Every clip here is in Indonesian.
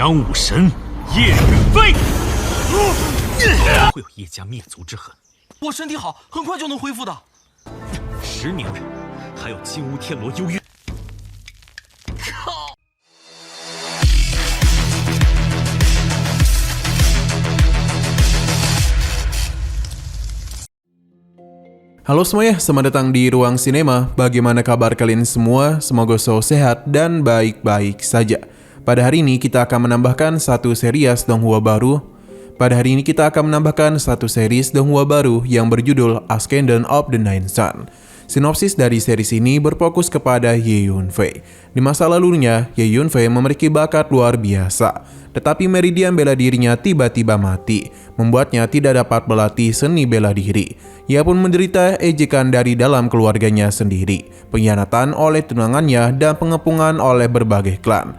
阳武神叶云飞，会有叶家灭族之恨。我身体好，很快就能恢复的。10年内还有金乌天罗幽月。靠！ Halo semuanya, selamat datang di Ruang Sinema. Bagaimana kabar kalian semua? Semoga selalu sehat dan baik-baik saja. Pada hari ini kita akan menambahkan satu series Donghua baru. Yang berjudul Ascendant of the Nine Sun. Sinopsis dari series ini berfokus kepada Ye Yunfei. Di masa lalunya, Ye Yunfei memiliki bakat luar biasa. Tetapi meridian bela dirinya tiba-tiba mati, membuatnya tidak dapat berlatih seni bela diri. Ia pun menderita ejekan dari dalam keluarganya sendiri, pengkhianatan oleh tunangannya, dan pengepungan oleh berbagai klan.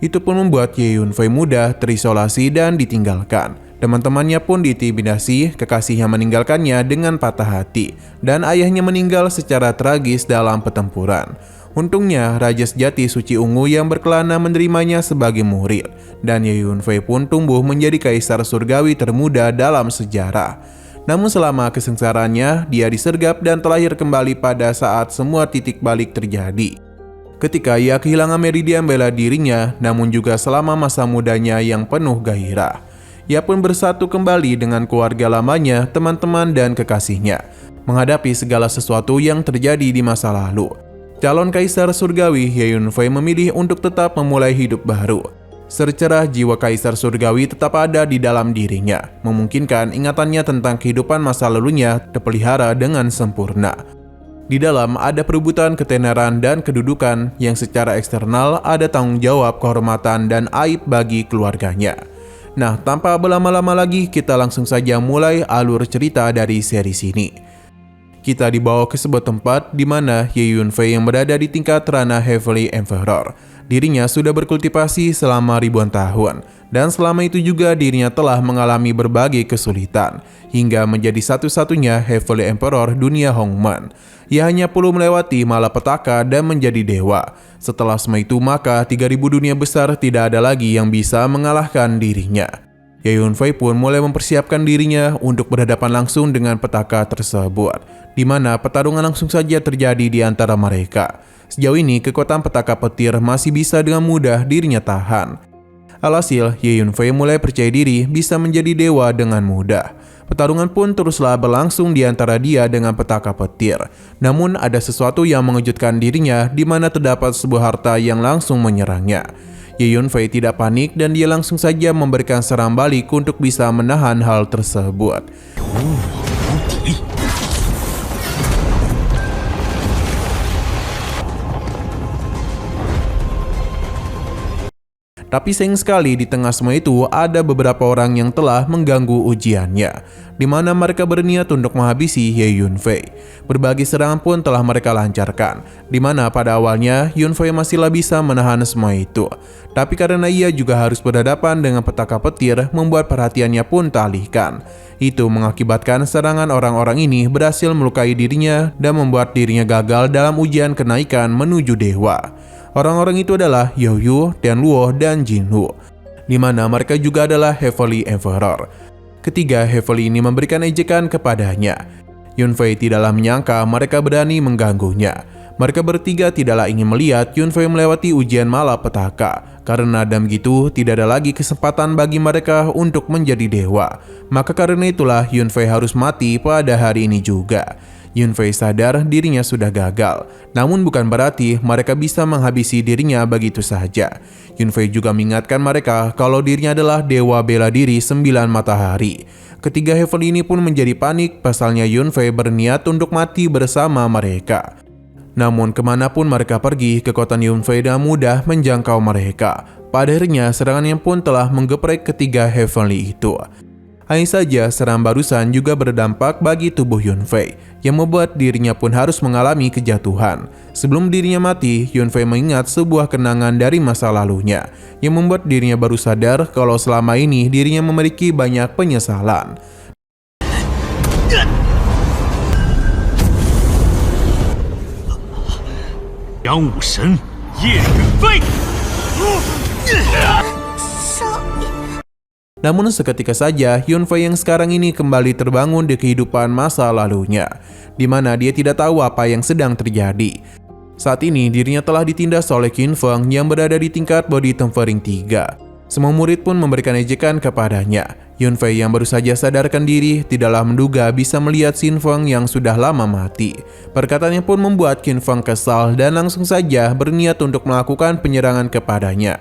Itu pun membuat Ye Yunfei mudah terisolasi dan ditinggalkan. Teman-temannya pun diintimidasi, kekasihnya meninggalkannya dengan patah hati, dan ayahnya meninggal secara tragis dalam pertempuran. Untungnya, Raja Sejati Suci Ungu yang berkelana menerimanya sebagai murid, dan Ye Yunfei pun tumbuh menjadi kaisar surgawi termuda dalam sejarah. Namun selama kesengsaraannya, dia disergap dan terlahir kembali pada saat semua titik balik terjadi. Ketika ia kehilangan meridian bela dirinya, namun juga selama masa mudanya yang penuh gairah. Ia pun bersatu kembali dengan keluarga lamanya, teman-teman, dan kekasihnya, menghadapi segala sesuatu yang terjadi di masa lalu. Calon kaisar surgawi Ye Yunfei memilih untuk tetap memulai hidup baru. Secerah jiwa kaisar surgawi tetap ada di dalam dirinya, memungkinkan ingatannya tentang kehidupan masa lalunya terpelihara dengan sempurna. Di dalam ada perebutan ketenaran dan kedudukan yang secara eksternal ada tanggung jawab, kehormatan, dan aib bagi keluarganya. Nah, tanpa berlama-lama lagi, kita langsung saja mulai alur cerita dari series ini. Kita dibawa ke sebuah tempat di mana Ye Yunfei yang berada di tingkat ranah Heavenly Emperor. Dirinya sudah berkultivasi selama ribuan tahun, dan selama itu juga dirinya telah mengalami berbagai kesulitan, hingga menjadi satu-satunya Heavenly Emperor dunia Hongmen. Ia hanya perlu melewati malapetaka dan menjadi dewa. Setelah semua itu, maka 3000 dunia besar tidak ada lagi yang bisa mengalahkan dirinya. Ye Yunfei pun mulai mempersiapkan dirinya untuk berhadapan langsung dengan petaka tersebut, di mana pertarungan langsung saja terjadi di antara mereka. Sejauh ini, kekuatan petaka petir masih bisa dengan mudah dirinya tahan. Alhasil, Ye Yunfei mulai percaya diri bisa menjadi dewa dengan mudah. Pertarungan pun teruslah berlangsung di antara dia dengan petaka petir. Namun ada sesuatu yang mengejutkan dirinya, di mana terdapat sebuah harta yang langsung menyerangnya. Ye Yunfei tidak panik dan dia langsung saja memberikan serangan balik untuk bisa menahan hal tersebut. Tapi sayang sekali di tengah semua itu ada beberapa orang yang telah mengganggu ujiannya, di mana mereka berniat untuk menghabisi Ye Yunfei. Berbagai serangan pun telah mereka lancarkan, di mana pada awalnya Yunfei masihlah bisa menahan semua itu. Tapi karena ia juga harus berhadapan dengan petaka petir, membuat perhatiannya pun teralihkan. Itu mengakibatkan serangan orang-orang ini berhasil melukai dirinya dan membuat dirinya gagal dalam ujian kenaikan menuju dewa. Orang-orang itu adalah Youyu, Tianluo, dan Jinhu, di mana mereka juga adalah Heavenly Emperor. Ketiga Heavenly ini memberikan ejekan kepadanya. Yunfei tidaklah menyangka mereka berani mengganggunya. Mereka bertiga tidaklah ingin melihat Yunfei melewati ujian malapetaka. Karena dengan begitu tidak ada lagi kesempatan bagi mereka untuk menjadi dewa. Maka karena itulah Yunfei harus mati pada hari ini juga. Yunfei sadar dirinya sudah gagal, namun bukan berarti mereka bisa menghabisi dirinya begitu saja. Yunfei juga mengingatkan mereka kalau dirinya adalah dewa bela diri 9 matahari. Ketiga Heavenly ini pun menjadi panik, pasalnya Yunfei berniat untuk mati bersama mereka. Namun kemanapun mereka pergi, kekuatan Yunfei dengan mudah menjangkau mereka. Pada akhirnya serangannya pun telah menggeprek ketiga Heavenly itu. Hanya saja serangan barusan juga berdampak bagi tubuh Yunfei, yang membuat dirinya pun harus mengalami kejatuhan. Sebelum dirinya mati, Yunfei mengingat sebuah kenangan dari masa lalunya, yang membuat dirinya baru sadar kalau selama ini dirinya memiliki banyak penyesalan.阳武神叶云飞。少 Namun seketika saja Yunfei yang sekarang ini kembali terbangun di kehidupan masa lalunya, di mana dia tidak tahu apa yang sedang terjadi. Saat ini dirinya telah ditindas oleh Qin Feng yang berada di tingkat body tempering 3. Semua murid pun memberikan ejekan kepadanya. Yunfei yang baru saja sadarkan diri tidaklah menduga bisa melihat Qin Feng yang sudah lama mati. Perkataannya pun membuat Qin Feng kesal dan langsung saja berniat untuk melakukan penyerangan kepadanya.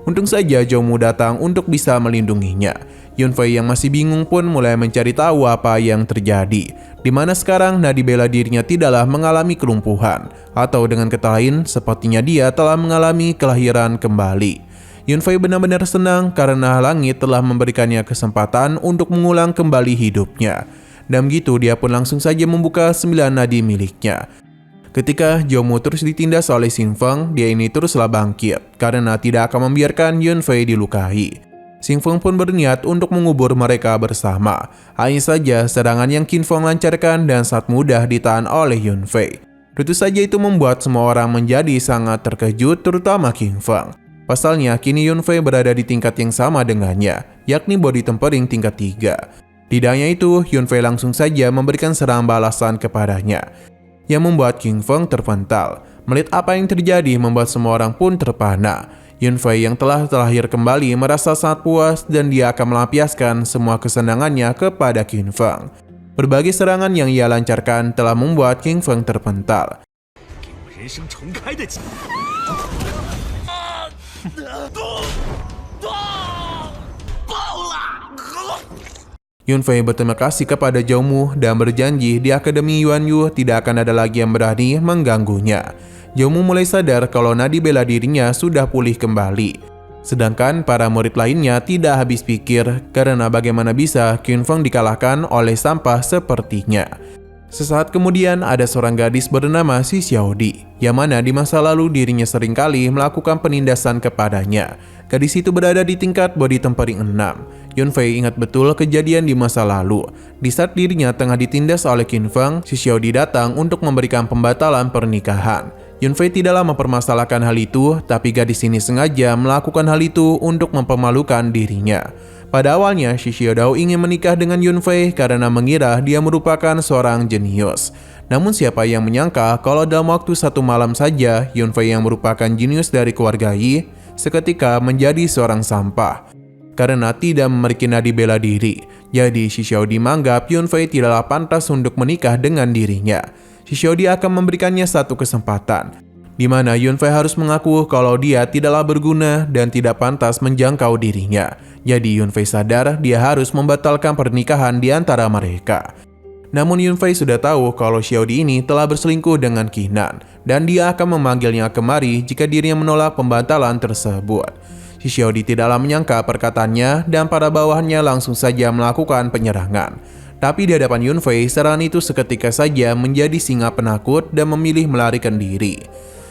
Untung saja Zhou Mu datang untuk bisa melindunginya. Yunfei yang masih bingung pun mulai mencari tahu apa yang terjadi, di mana sekarang nadi bela dirinya tidaklah mengalami kelumpuhan, atau dengan kata lain, sepertinya dia telah mengalami kelahiran kembali. Yunfei benar-benar senang karena langit telah memberikannya kesempatan untuk mengulang kembali hidupnya. Dan begitu dia pun langsung saja membuka 9 nadi miliknya. Ketika Zhou Mu terus ditindas oleh Qin Feng, dia ini teruslah bangkit karena tidak akan membiarkan Yunfei dilukai. Qin Feng pun berniat untuk mengubur mereka bersama. Hanya saja serangan yang Qin Feng lancarkan dan sangat mudah ditahan oleh Yunfei. Tentu saja itu membuat semua orang menjadi sangat terkejut, terutama Qin Feng. Pasalnya kini Yunfei berada di tingkat yang sama dengannya, yakni body tempering tingkat 3. Tidak hanya itu, Yunfei langsung saja memberikan serangan balasan kepadanya, yang membuat Qin Feng terpental. Melihat apa yang terjadi membuat semua orang pun terpana. Yunfei yang telah terlahir kembali merasa sangat puas dan dia akan melampiaskan semua kesenangannya kepada Qin Feng. Berbagai serangan yang ia lancarkan telah membuat Qin Feng terpental. Yunfei berterima kasih kepada Zhou Mu dan berjanji di Akademi Yuanyu tidak akan ada lagi yang berani mengganggunya. Zhou Mu mulai sadar kalau nadi bela dirinya sudah pulih kembali. Sedangkan para murid lainnya tidak habis pikir karena bagaimana bisa Qin Feng dikalahkan oleh sampah sepertinya. Sesaat kemudian ada seorang gadis bernama Xi Xiaodi, yang mana di masa lalu dirinya seringkali melakukan penindasan kepadanya. Gadis itu berada di tingkat body tempering 6. Yunfei ingat betul kejadian di masa lalu. Di saat dirinya tengah ditindas oleh Qin Feng, Xi Xiaodi datang untuk memberikan pembatalan pernikahan. Yunfei tidaklah mempermasalahkan hal itu, tapi gadis ini sengaja melakukan hal itu untuk mempermalukan dirinya. Pada awalnya, Xi Xiaodi ingin menikah dengan Yunfei karena mengira dia merupakan seorang jenius. Namun siapa yang menyangka kalau dalam waktu 1 malam saja, Yunfei yang merupakan jenius dari keluarga Yi, seketika menjadi seorang sampah. Karena tidak memiliki nadi bela diri, jadi Xi Xiaodi menganggap Yunfei tidaklah pantas untuk menikah dengan dirinya. Xi Xiaodi akan memberikannya satu kesempatan, di mana Yunfei harus mengaku kalau dia tidaklah berguna dan tidak pantas menjangkau dirinya. Jadi Yunfei sadar dia harus membatalkan pernikahan di antara mereka. Namun Yunfei sudah tahu kalau Xiaodi ini telah berselingkuh dengan Qinan, dan dia akan memanggilnya kemari jika dirinya menolak pembatalan tersebut. Xi Xiaodi tidaklah menyangka perkataannya dan para bawahannya langsung saja melakukan penyerangan. Tapi di hadapan Yunfei, serangan itu seketika saja menjadi singa penakut dan memilih melarikan diri.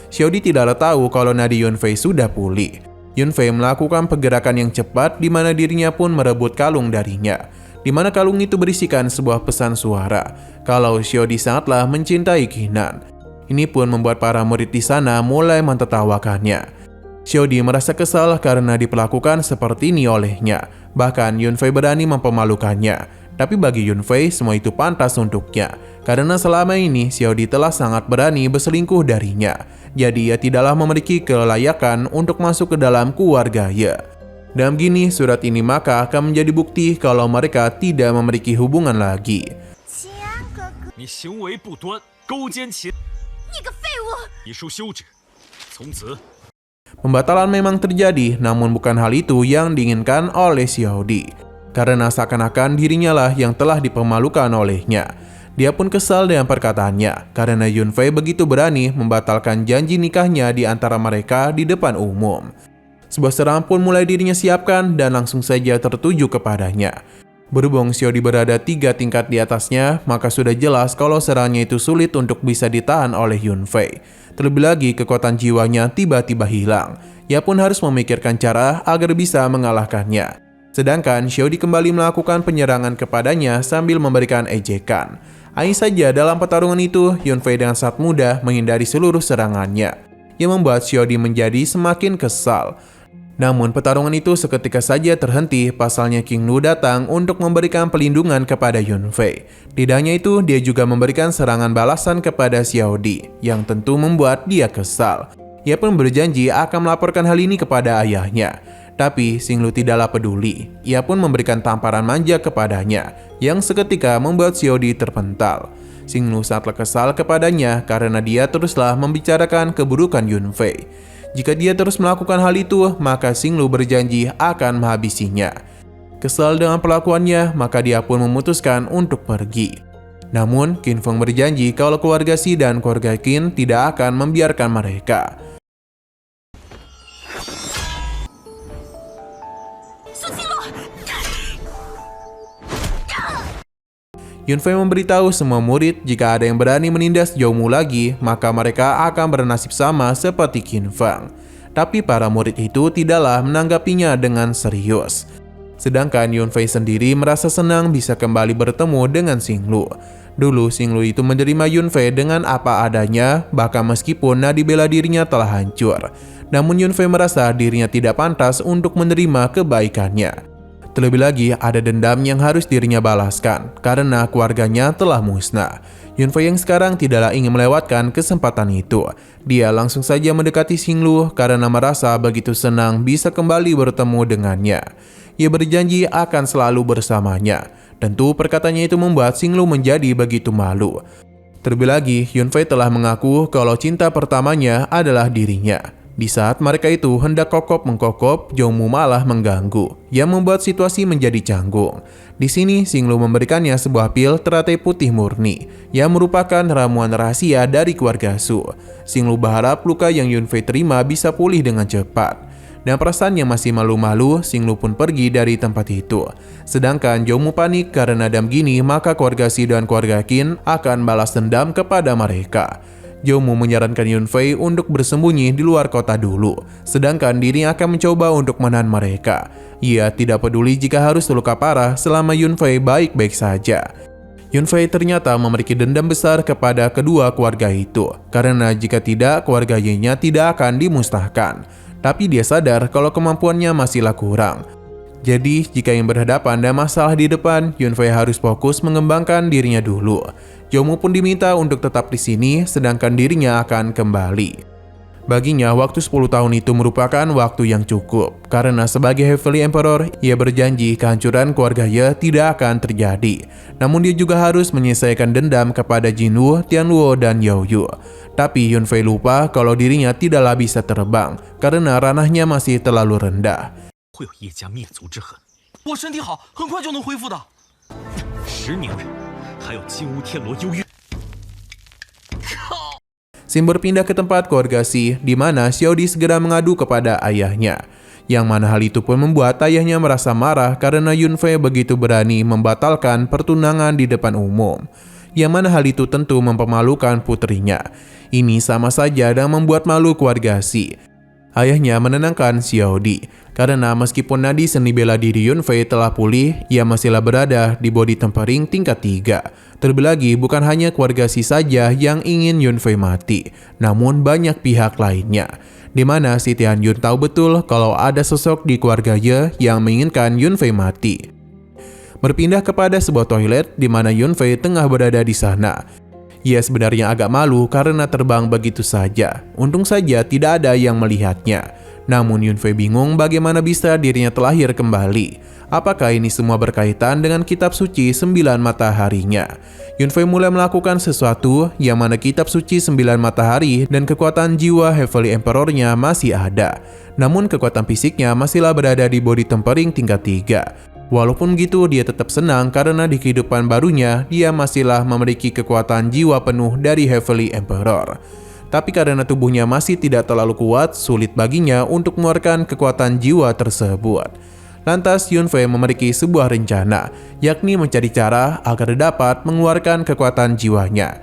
Xiaodi tidaklah tahu kalau nadi Yunfei sudah pulih. Yunfei melakukan pergerakan yang cepat di mana dirinya pun merebut kalung darinya, di mana kalung itu berisikan sebuah pesan suara kalau Xiaodi sangatlah mencintai Qinan. Ini pun membuat para murid di sana mulai mentertawakannya. Xiaodi merasa kesal karena diperlakukan seperti ini olehnya. Bahkan Yunfei berani mempermalukannya. Tapi bagi Yunfei semua itu pantas untuknya, karena selama ini Xiaodi telah sangat berani berselingkuh darinya. Jadi ia tidaklah memiliki kelayakan untuk masuk ke dalam keluarga Ye. Dan begini surat ini maka akan menjadi bukti kalau mereka tidak memiliki hubungan lagi. Pembatalan memang terjadi, namun bukan hal itu yang diinginkan oleh Xiaodi. Karena seakan-akan dirinya lah yang telah dipermalukan olehnya. Dia pun kesal dengan perkataannya, karena Yunfei begitu berani membatalkan janji nikahnya di antara mereka di depan umum. Sebuah serangan pun mulai dirinya siapkan dan langsung saja tertuju kepadanya. Berhubung Xiaodi berada 3 tingkat di atasnya, maka sudah jelas kalau serangannya itu sulit untuk bisa ditahan oleh Yunfei. Terlebih lagi kekuatan jiwanya tiba-tiba hilang. Ia pun harus memikirkan cara agar bisa mengalahkannya. Sedangkan Xiaodi kembali melakukan penyerangan kepadanya sambil memberikan ejekan. Hanya saja dalam pertarungan itu, Yunfei dengan sangat mudah menghindari seluruh serangannya, yang membuat Xiaodi menjadi semakin kesal. Namun pertarungan itu seketika saja terhenti pasalnya King Lu datang untuk memberikan pelindungan kepada Yun Fei. Tidak hanya itu, dia juga memberikan serangan balasan kepada Xiao Di yang tentu membuat dia kesal. Ia pun berjanji akan melaporkan hal ini kepada ayahnya. Tapi Xing Lu tidaklah peduli. Ia pun memberikan tamparan manja kepadanya yang seketika membuat Xiao Di terpental. Xing Lu sangatlah kesal kepadanya karena dia teruslah membicarakan keburukan Yun Fei. Jika dia terus melakukan hal itu, maka Xing Lu berjanji akan menghabisinya. Kesal dengan perlakuannya, maka dia pun memutuskan untuk pergi. Namun, Qin Feng berjanji kalau keluarga Xi dan keluarga Qin tidak akan membiarkan mereka. Yun Fei memberitahu semua murid jika ada yang berani menindas Zhou Mu lagi, maka mereka akan bernasib sama seperti Qin Feng. Tapi para murid itu tidaklah menanggapinya dengan serius. Sedangkan Yun Fei sendiri merasa senang bisa kembali bertemu dengan Xing Lu. Dulu Xing Lu itu menerima Yun Fei dengan apa adanya, bahkan meskipun nadi bela dirinya telah hancur. Namun Yun Fei merasa dirinya tidak pantas untuk menerima kebaikannya. Terlebih lagi, ada dendam yang harus dirinya balaskan karena keluarganya telah musnah. Yun Fei yang sekarang tidaklah ingin melewatkan kesempatan itu. Dia langsung saja mendekati Xing Lu karena merasa begitu senang bisa kembali bertemu dengannya. Ia berjanji akan selalu bersamanya. Tentu perkataannya itu membuat Xing Lu menjadi begitu malu. Terlebih lagi, Yun Fei telah mengaku kalau cinta pertamanya adalah dirinya. Di saat mereka itu hendak kokop-mengkokop, Zhou Mu malah mengganggu, yang membuat situasi menjadi canggung. Di sini, Xing Lu memberikannya sebuah pil teratai putih murni, yang merupakan ramuan rahasia dari keluarga Su. Xing Lu berharap luka yang Yun Fei terima bisa pulih dengan cepat. Dan perasaan yang masih malu-malu, Xing Lu pun pergi dari tempat itu. Sedangkan Zhou Mu panik karena dendam gini, maka keluarga Xi dan keluarga Qin akan balas dendam kepada mereka. Zhou Mu menyarankan Yun Fei untuk bersembunyi di luar kota dulu, sedangkan dirinya akan mencoba untuk menahan mereka. Ia tidak peduli jika harus terluka parah selama Yun Fei baik-baik saja. Yun Fei ternyata memiliki dendam besar kepada kedua keluarga itu, karena jika tidak, keluarganya tidak akan dimusnahkan. Tapi dia sadar kalau kemampuannya masihlah kurang. Jadi, jika yang berhadapan dan masalah di depan, Yun Fei harus fokus mengembangkan dirinya dulu. Zhou Mu pun diminta untuk tetap di sini, sedangkan dirinya akan kembali. Baginya, waktu 10 tahun itu merupakan waktu yang cukup. Karena sebagai Heavenly Emperor, ia berjanji kehancuran keluarganya tidak akan terjadi. Namun dia juga harus menyelesaikan dendam kepada Jinwu, Tianluo, dan Yaoyu. Tapi Yun Fei lupa kalau dirinya tidaklah bisa terbang, karena ranahnya masih terlalu rendah. 会有叶家灭族之恨。我身体好，很快就能恢复的。10年内，还有金乌天罗幽月。 Xin berpindah ke tempat keluarga Xi, di mana Xiao Di segera mengadu kepada ayahnya. Yang mana hal itu pun membuat ayahnya merasa marah karena Yun Fei begitu berani membatalkan pertunangan di depan umum. Yang mana hal itu tentu mempermalukan putrinya. Ini sama saja dan membuat malu keluarga Xi. Ayahnya menenangkan Xiao Di, karena meskipun nadi seni bela diri Yun Fei telah pulih, ia masihlah berada di body tempering tingkat 3. Terlebih lagi, bukan hanya keluarga Xi saja yang ingin Yun Fei mati, namun banyak pihak lainnya. Di mana si Tian Yun tahu betul kalau ada sosok di keluarganya yang menginginkan Yun Fei mati. Berpindah kepada sebuah toilet di mana Yun Fei tengah berada di sana. Ia sebenarnya agak malu karena terbang begitu saja. Untung saja tidak ada yang melihatnya. Namun Yun Fei bingung bagaimana bisa dirinya terlahir kembali. Apakah ini semua berkaitan dengan kitab suci 9 mataharinya? Yun Fei mulai melakukan sesuatu yang mana kitab suci 9 matahari dan kekuatan jiwa Heavenly Emperor-nya masih ada. Namun kekuatan fisiknya masihlah berada di body tempering tingkat 3. Walaupun begitu, dia tetap senang karena di kehidupan barunya, dia masihlah memiliki kekuatan jiwa penuh dari Heavenly Emperor. Tapi karena tubuhnya masih tidak terlalu kuat, sulit baginya untuk mengeluarkan kekuatan jiwa tersebut. Lantas Yun Fei memiliki sebuah rencana, yakni mencari cara agar dapat mengeluarkan kekuatan jiwanya.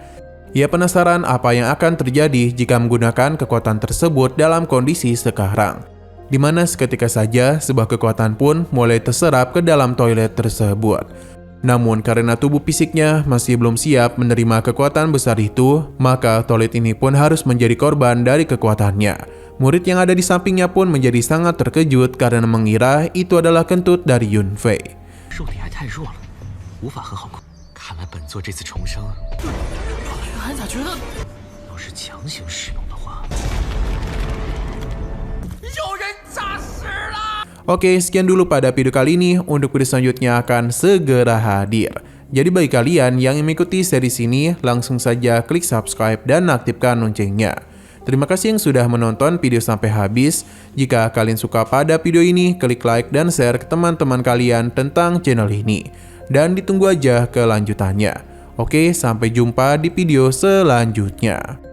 Ia penasaran apa yang akan terjadi jika menggunakan kekuatan tersebut dalam kondisi sekarang. Di mana seketika saja sebuah kekuatan pun mulai terserap ke dalam toilet tersebut. Namun karena tubuh fisiknya masih belum siap menerima kekuatan besar itu, maka Toilet ini pun harus menjadi korban dari kekuatannya. Murid yang ada di sampingnya pun menjadi sangat terkejut karena mengira itu adalah kentut dari Yunfei. 肉体还太弱了，无法很好控。看来本座这次重生，俺咋觉得要是强行使用的话，有人诈尸了？ Oke, sekian dulu pada video kali ini. Untuk video selanjutnya akan segera hadir. Jadi bagi kalian yang mengikuti series ini, langsung saja klik subscribe dan aktifkan loncengnya. Terima kasih yang sudah menonton video sampai habis. Jika kalian suka pada video ini, klik like dan share ke teman-teman kalian tentang channel ini. Dan ditunggu aja kelanjutannya. Oke, sampai jumpa di video selanjutnya.